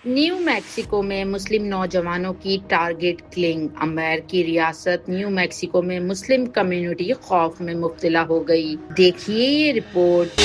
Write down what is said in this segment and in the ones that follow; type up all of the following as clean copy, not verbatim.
New Mexico میں مسلم نوجوانوں کی ٹارگٹ کلنگ، امریکی ریاست نیو میکسیکو میں مسلم کمیونٹی خوف میں مبتلا ہو گئی۔ دیکھیے یہ رپورٹ۔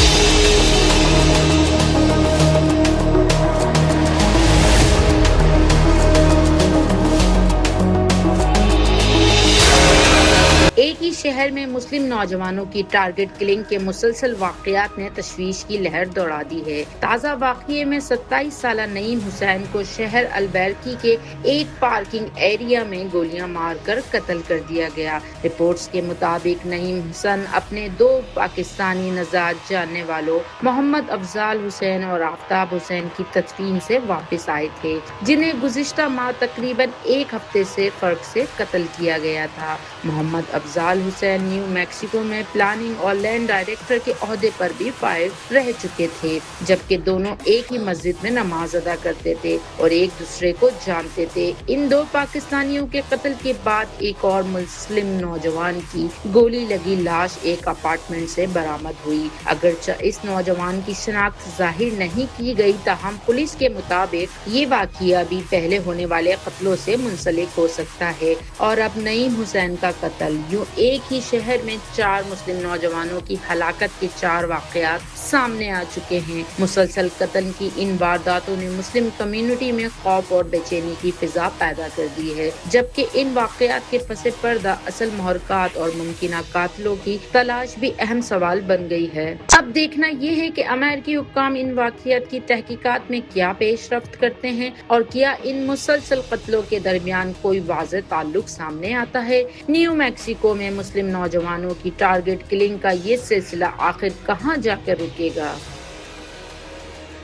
ایک ہی شہر میں مسلم نوجوانوں کی ٹارگٹ کلنگ کے مسلسل واقعات نے تشویش کی لہر دوڑا دی ہے۔ تازہ واقعے میں 27 سالہ نعیم حسین کو شہر البیرکی کے ایک پارکنگ ایریا میں گولیاں مار کر قتل کر دیا گیا۔ رپورٹس کے مطابق نعیم حسین اپنے دو پاکستانی نژاد جاننے والوں محمد افضال حسین اور آفتاب حسین کی تدفین سے واپس آئے تھے، جنہیں گزشتہ ماہ تقریباً ایک ہفتے سے فرق سے قتل کیا گیا تھا۔ محمد افضال حسین نیو میکسیکو میں پلاننگ اور لینڈ ڈائریکٹر کے عہدے پر بھی فائز رہ چکے تھے، جبکہ دونوں ایک ہی مسجد میں نماز ادا کرتے تھے اور ایک دوسرے کو جانتے تھے۔ ان دو پاکستانیوں کے قتل کے بعد ایک اور مسلم نوجوان کی گولی لگی لاش ایک اپارٹمنٹ سے برآمد ہوئی۔ اگرچہ اس نوجوان کی شناخت ظاہر نہیں کی گئی، تاہم پولیس کے مطابق یہ واقعہ بھی پہلے ہونے والے قتلوں سے منسلک ہو سکتا ہے، اور اب نعیم حسین کا قتل۔ یوں ایک ہی شہر میں 4 مسلم نوجوانوں کی ہلاکت کے 4 واقعات سامنے آ چکے ہیں۔ مسلسل قتل کی ان وارداتوں نے مسلم کمیونٹی میں خوف اور بے چینی کی فضا پیدا کر دی ہے، جبکہ ان واقعات کے پس پردہ اصل محرکات اور ممکنہ قاتلوں کی تلاش بھی اہم سوال بن گئی ہے۔ اب دیکھنا یہ ہے کہ امریکی حکام ان واقعات کی تحقیقات میں کیا پیش رفت کرتے ہیں، اور کیا ان مسلسل قتلوں کے درمیان کوئی واضح تعلق سامنے آتا ہے۔ نیو میکسیکو میں مسلم نوجوانوں کی ٹارگٹ کلنگ کا یہ سلسلہ آخر کہاں جا کر رکے گا؟